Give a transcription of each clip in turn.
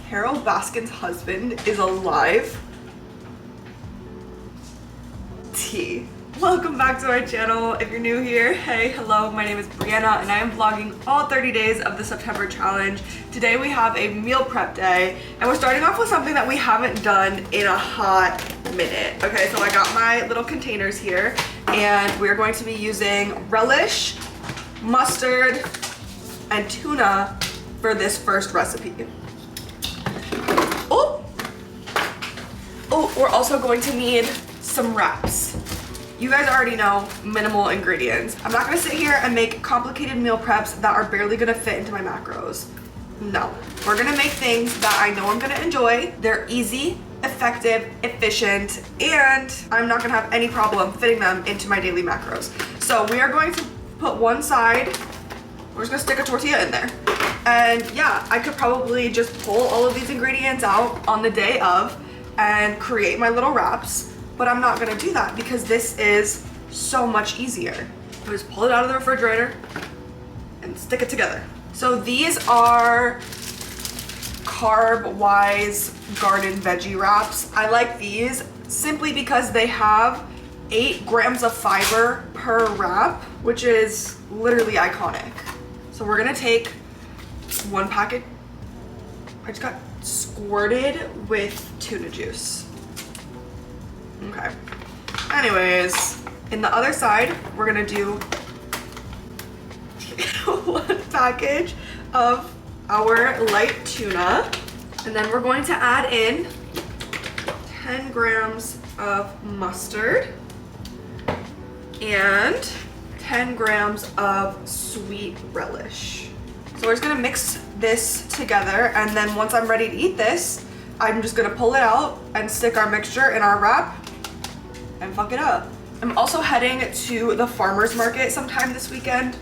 Carol Baskin's husband is alive. T. Welcome back to our channel. If you're new here, hey, hello, my name is Brianna and I am vlogging all 30 days of the September challenge. Today we have a meal prep day and we're starting off with something that we haven't done in a hot minute. Okay, so I got my little containers here and we're going to be using relish, mustard, and tuna for this first recipe. Oh, we're also going to need some wraps. You guys already know minimal ingredients. I'm not gonna sit here and make complicated meal preps that are barely gonna fit into my macros. No, we're gonna make things that I know I'm gonna enjoy. They're easy, effective, efficient, and I'm not gonna have any problem fitting them into my daily macros. So we are going to put one side, we're just gonna stick a tortilla in there. And yeah, I could probably just pull all of these ingredients out on the day of and create my little wraps. But I'm not gonna do that because this is so much easier. I just pull it out of the refrigerator and stick it together. So these are carb-wise garden veggie wraps. I like these simply because they have 8 grams of fiber per wrap, which is literally iconic. So we're gonna take one packet. I just got squirted with tuna juice. Okay. Anyways, in the other side, we're gonna do one package of our light tuna, and then we're going to add in 10 grams of mustard and 10 grams of sweet relish. So we're just gonna mix this together, and then once I'm ready to eat this, I'm just gonna pull it out and stick our mixture in our wrap and fuck it up. I'm also heading to the farmer's market sometime this weekend.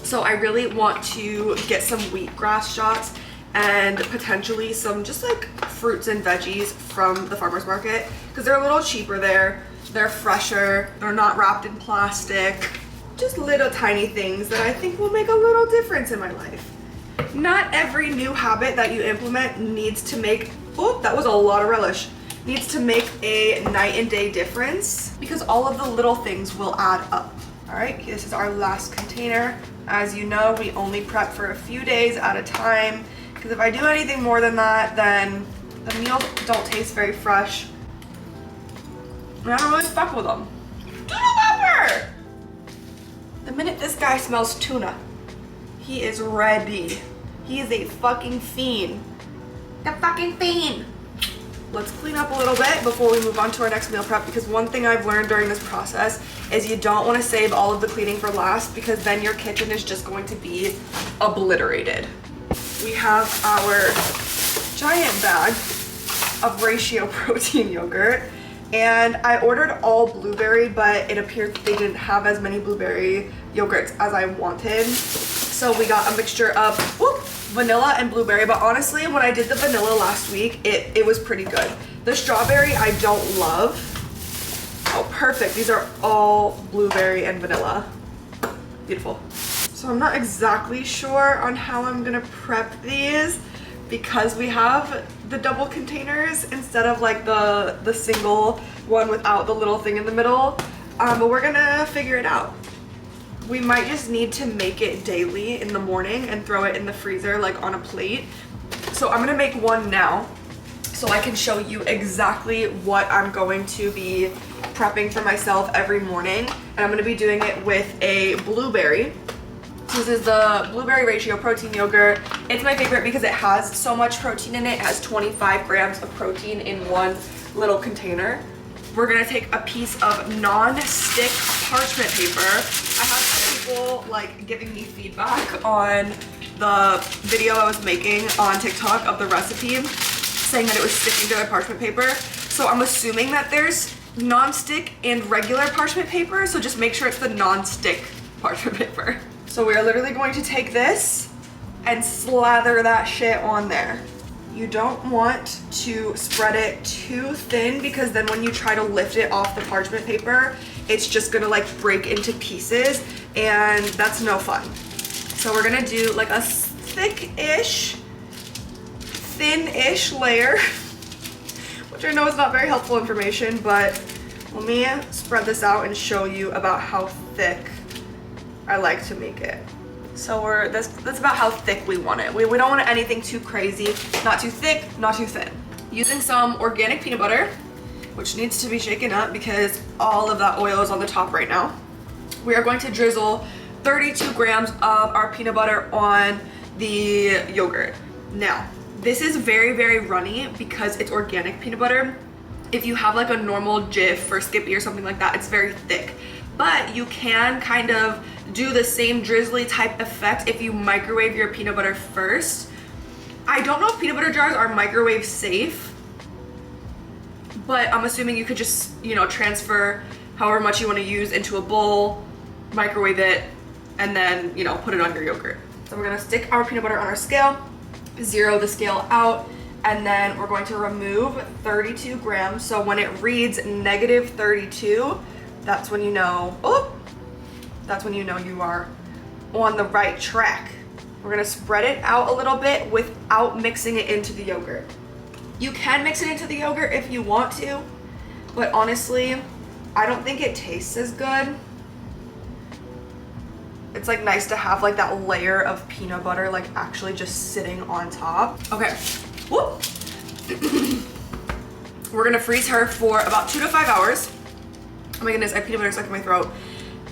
So I really want to get some wheatgrass shots and potentially some just like fruits and veggies from the farmer's market because they're a little cheaper there. They're fresher, they're not wrapped in plastic. Just little tiny things that I think will make a little difference in my life. Not every new habit that you implement needs to make, oh, that was a lot of relish, needs to make a night and day difference because all of the little things will add up. All right, this is our last container. As you know, we only prep for a few days at a time because if I do anything more than that, then the meals don't taste very fresh. And I don't really fuck with them. Tuna pepper! The minute this guy smells tuna, he is ready. He is a fucking fiend. The fucking fiend. Let's clean up a little bit before we move on to our next meal prep because one thing I've learned during this process is you don't want to save all of the cleaning for last because then your kitchen is just going to be obliterated. We have our giant bag of ratio protein yogurt and I ordered all blueberry, but it appeared they didn't have as many blueberry yogurts as I wanted. So we got a mixture of vanilla and blueberry, but honestly, when I did the vanilla last week, it was pretty good. The strawberry I don't love. Oh, perfect. These are all blueberry and vanilla. Beautiful. So I'm not exactly sure on how I'm gonna prep these because we have the double containers instead of like the single one without the little thing in the middle, but we're gonna figure it out. We might just need to make it daily in the morning and throw it in the freezer like on a plate. So I'm gonna make one now so I can show you exactly what I'm going to be prepping for myself every morning. And I'm gonna be doing it with a blueberry. This is the blueberry ratio protein yogurt. It's my favorite because it has so much protein in it. It has 25 grams of protein in one little container. We're gonna take a piece of non-stick parchment paper. I have some people like giving me feedback on the video I was making on TikTok of the recipe, saying that it was sticking to their parchment paper. So I'm assuming that there's non-stick and regular parchment paper, so just make sure it's the non-stick parchment paper. So we are literally going to take this and slather that shit on there. You don't want to spread it too thin because then when you try to lift it off the parchment paper, it's just gonna like break into pieces and that's no fun. So we're gonna do like a thick-ish thin-ish layer, which I know is not very helpful information, but let me spread this out and show you about how thick I like to make it. So that's about how thick we want it. We don't want anything too crazy, not too thick, not too thin. Using some organic peanut butter, which needs to be shaken up because all of that oil is on the top right now. We are going to drizzle 32 grams of our peanut butter on the yogurt. Now, this is very, very runny because it's organic peanut butter. If you have like a normal Jif or Skippy or something like that, it's very thick. But you can kind of do the same drizzly type effect if you microwave your peanut butter first. I don't know if peanut butter jars are microwave safe, but I'm assuming you could just, you know, transfer however much you want to use into a bowl, microwave it, and then, you know, put it on your yogurt. So we're gonna stick our peanut butter on our scale, zero the scale out, and then we're going to remove 32 grams. So when it reads negative 32, that's when you know, that's when you know you are on the right track. We're gonna spread it out a little bit without mixing it into the yogurt. You can mix it into the yogurt if you want to, but honestly, I don't think it tastes as good. It's like nice to have like that layer of peanut butter like actually just sitting on top. Okay, whoop. We're gonna freeze her for about 2 to 5 hours. Oh my goodness, I have peanut butter stuck in my throat.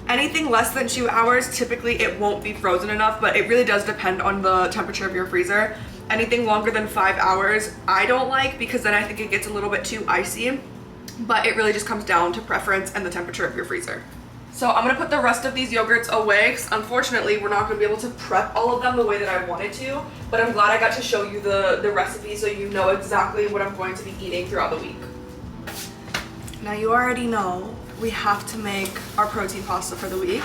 Anything less than 2 hours, typically it won't be frozen enough, but it really does depend on the temperature of your freezer. Anything longer than 5 hours, I don't like because then I think it gets a little bit too icy, but it really just comes down to preference and the temperature of your freezer. So I'm gonna put the rest of these yogurts away because unfortunately we're not gonna be able to prep all of them the way that I wanted to, but I'm glad I got to show you the recipe so you know exactly what I'm going to be eating throughout the week. Now you already know we have to make our protein pasta for the week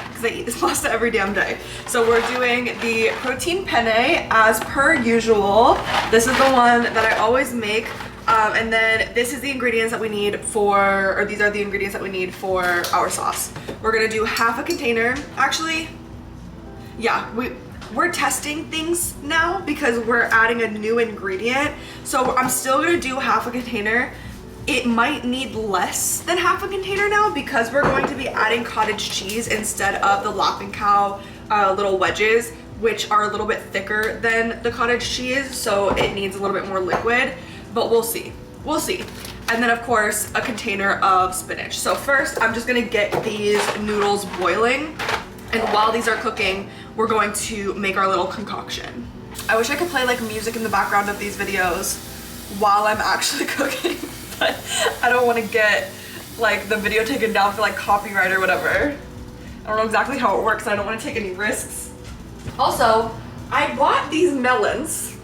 because I eat this pasta every damn day. So we're doing the protein penne as per usual. This is the one that I always make. And then this is the ingredients that we need for, or these are the ingredients that we need for our sauce. We're gonna do half a container. Actually, yeah, we're testing things now because we're adding a new ingredient. So I'm still gonna do half a container. It might need less than half a container now because we're going to be adding cottage cheese instead of the Laughing Cow little wedges, which are a little bit thicker than the cottage cheese. So it needs a little bit more liquid, but we'll see. We'll see. And then of course, a container of spinach. So first, I'm just gonna get these noodles boiling. And while these are cooking, we're going to make our little concoction. I wish I could play like music in the background of these videos while I'm actually cooking. But I don't want to get like the video taken down for like copyright or whatever. I don't know exactly how it works and I don't want to take any risks. Also, I bought these melons.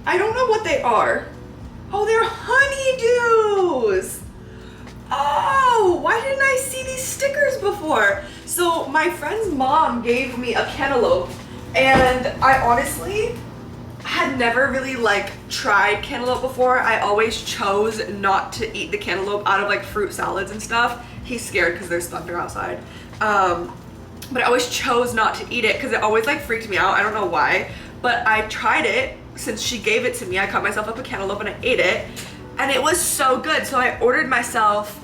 I don't know what they are. Oh, they're honeydews. Oh, why didn't I see these stickers before? So my friend's mom gave me a cantaloupe and I honestly had never really like tried cantaloupe before. I always chose not to eat the cantaloupe out of like fruit salads and stuff. He's scared because there's thunder outside. But I always chose not to eat it because it always like freaked me out. I don't know why, but I tried it since she gave it to me. I cut myself up a cantaloupe and I ate it and it was so good. So I ordered myself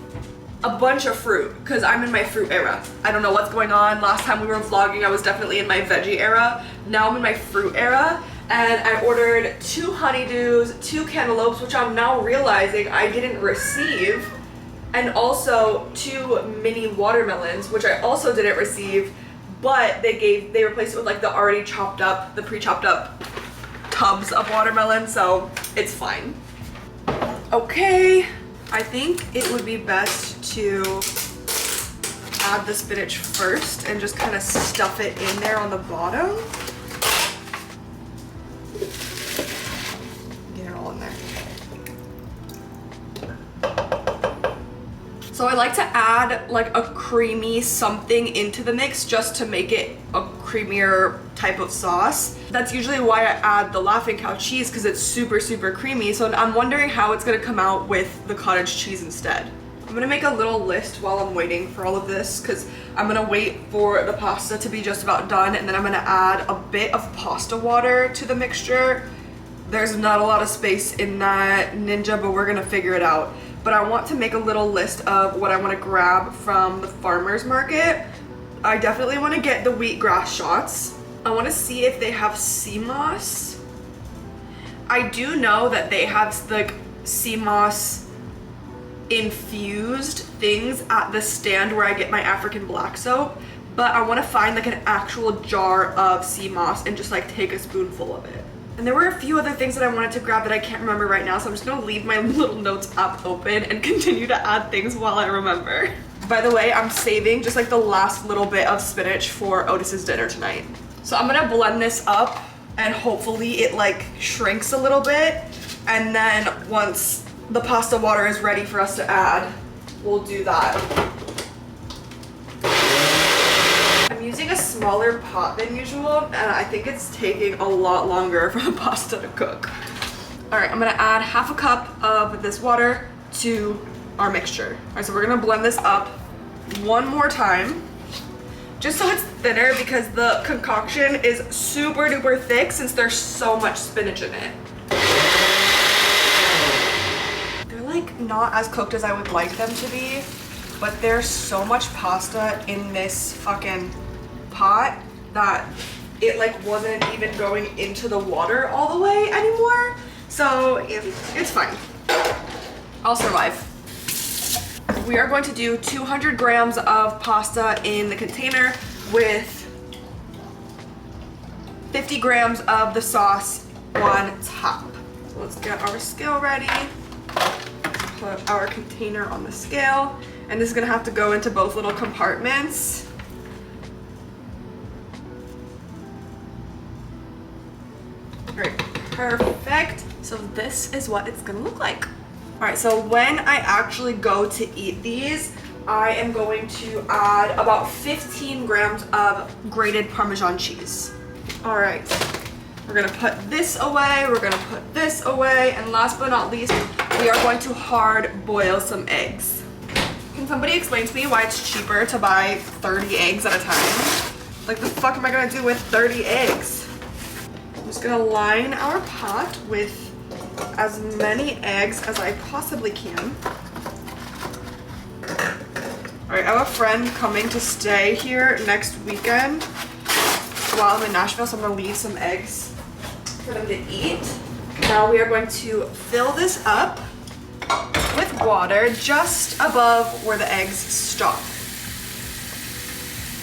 a bunch of fruit because I'm in my fruit era. I don't know what's going on. Last time we were vlogging, I was definitely in my veggie era. Now I'm in my fruit era. And I ordered 2 honeydews, 2 cantaloupes, which I'm now realizing I didn't receive, and also 2 mini watermelons, which I also didn't receive, but they replaced it with like the already chopped up, the pre-chopped up tubs of watermelon, so it's fine. Okay, I think it would be best to add the spinach first and just kind of stuff it in there on the bottom. Get it all in there. So I like to add like a creamy something into the mix just to make it a creamier type of sauce. That's usually why I add the Laughing Cow cheese because it's super, super creamy. So I'm wondering how it's gonna come out with the cottage cheese instead. I'm gonna make a little list while I'm waiting for all of this because I'm gonna wait for the pasta to be just about done and then I'm gonna add a bit of pasta water to the mixture. There's not a lot of space in that Ninja, but we're gonna figure it out. But I want to make a little list of what I want to grab from the farmer's market. I definitely want to get the wheatgrass shots. I want to see if they have sea moss. I do know that they have like sea moss infused things at the stand where I get my African black soap, but I want to find like an actual jar of sea moss and just like take a spoonful of it. And there were a few other things that I wanted to grab that I can't remember right now, so I'm just gonna leave my little notes app open and continue to add things while I remember. By the way, I'm saving just like the last little bit of spinach for Otis's dinner tonight. So I'm gonna blend this up and hopefully it like shrinks a little bit, and then once the pasta water is ready for us to add, we'll do that. I'm using a smaller pot than usual, and I think it's taking a lot longer for the pasta to cook. All right, I'm gonna add half a cup of this water to our mixture. All right, so we're gonna blend this up one more time, just so it's thinner, because the concoction is super duper thick since there's so much spinach in it. They're like not as cooked as I would like them to be, but there's so much pasta in this fucking pot that it like wasn't even going into the water all the way anymore. So it's fine. I'll survive. We are going to do 200 grams of pasta in the container with 50 grams of the sauce on top. So let's get our scale ready. Put our container on the scale. And this is gonna have to go into both little compartments. All right, perfect. So this is what it's gonna look like. All right, so when I actually go to eat these, I am going to add about 15 grams of grated Parmesan cheese. All right, we're gonna put this away, we're gonna put this away, and last but not least, we are going to hard boil some eggs. Can somebody explain to me why it's cheaper to buy 30 eggs at a time? Like, the fuck am I gonna do with 30 eggs? I'm just gonna line our pot with as many eggs as I possibly can. All right, I have a friend coming to stay here next weekend while I'm in Nashville, so I'm gonna leave some eggs for them to eat. Now we are going to fill this up with water just above where the eggs stop.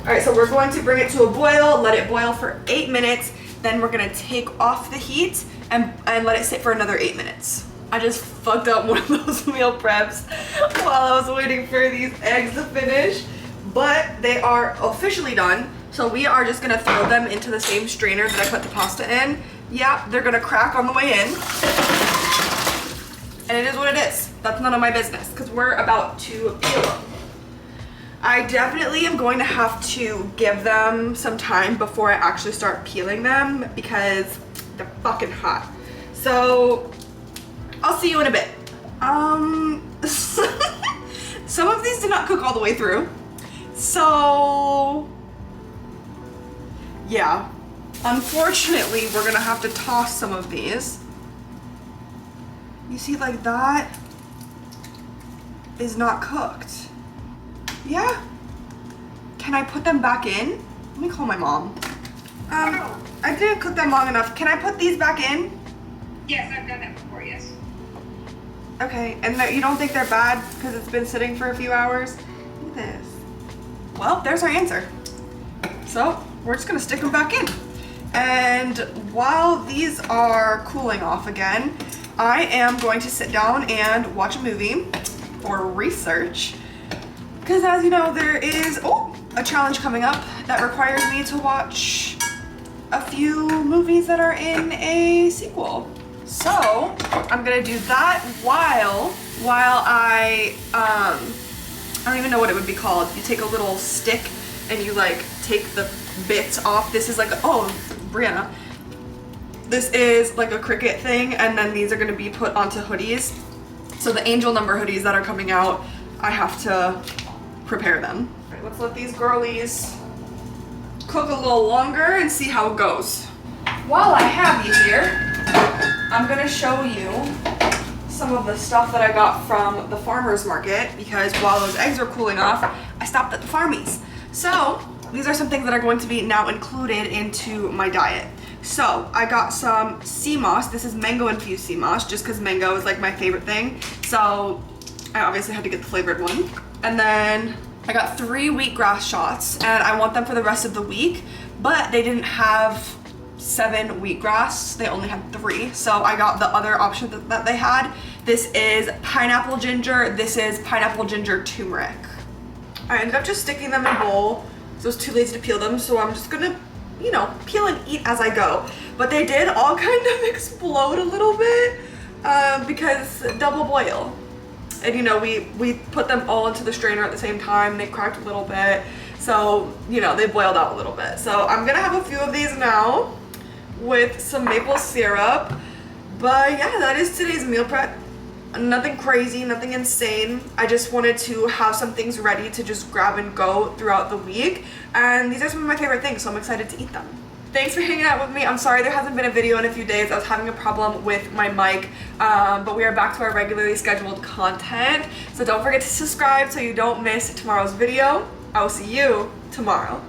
All right, so we're going to bring it to a boil, let it boil for 8 minutes, then we're gonna take off the heat and let it sit for another 8 minutes. I just fucked up one of those meal preps while I was waiting for these eggs to finish, but they are officially done. So we are just gonna throw them into the same strainer that I put the pasta in. Yeah, they're gonna crack on the way in. And it is what it is. That's none of my business because we're about to peel them. I definitely am going to have to give them some time before I actually start peeling them because they're fucking hot. So I'll see you in a bit. Some of these did not cook all the way through. So yeah, unfortunately, we're gonna have to toss some of these. You see, like, that is not cooked. Yeah. Can I put them back in? Let me call my mom. I didn't cook them long enough. Can I put these back in? Yes, I've done that before, yes. Okay, and you don't think they're bad because it's been sitting for a few hours? Look at this. Well, there's our answer. So we're just gonna stick them back in. And while these are cooling off again, I am going to sit down and watch a movie or research. Because as you know, there is a challenge coming up that requires me to watch a few movies that are in a sequel. So I'm gonna do that while I don't even know what it would be called. You take a little stick and you like take the bits off. This is like, Brianna. This is like a Cricut thing, and then these are gonna be put onto hoodies. So the angel number hoodies that are coming out, I have to prepare them. All right, let's let these girlies cook a little longer and see how it goes. While I have you here, I'm gonna show you some of the stuff that I got from the farmer's market because while those eggs were cooling off, I stopped at the Farmies. So these are some things that are going to be now included into my diet. So I got some sea moss. This is mango infused sea moss just because mango is like my favorite thing. So I obviously had to get the flavored one. And then I got 3 wheatgrass shots and I want them for the rest of the week, but they didn't have 7 wheatgrass, they only had 3. So I got the other option that they had. This is pineapple ginger, this is pineapple ginger turmeric. I ended up just sticking them in a bowl because I was too lazy to peel them, so I'm just gonna, you know, peel and eat as I go. But they did all kind of explode a little bit because double boil. And you know, we put them all into the strainer at the same time, they cracked a little bit. So, you know, they boiled out a little bit. So I'm gonna have a few of these now with some maple syrup. But yeah, that is today's meal prep. Nothing crazy, nothing insane. I just wanted to have some things ready to just grab and go throughout the week. And these are some of my favorite things, so I'm excited to eat them. Thanks for hanging out with me. I'm sorry there hasn't been a video in a few days. I was having a problem with my mic, but we are back to our regularly scheduled content. So don't forget to subscribe so you don't miss tomorrow's video. I will see you tomorrow.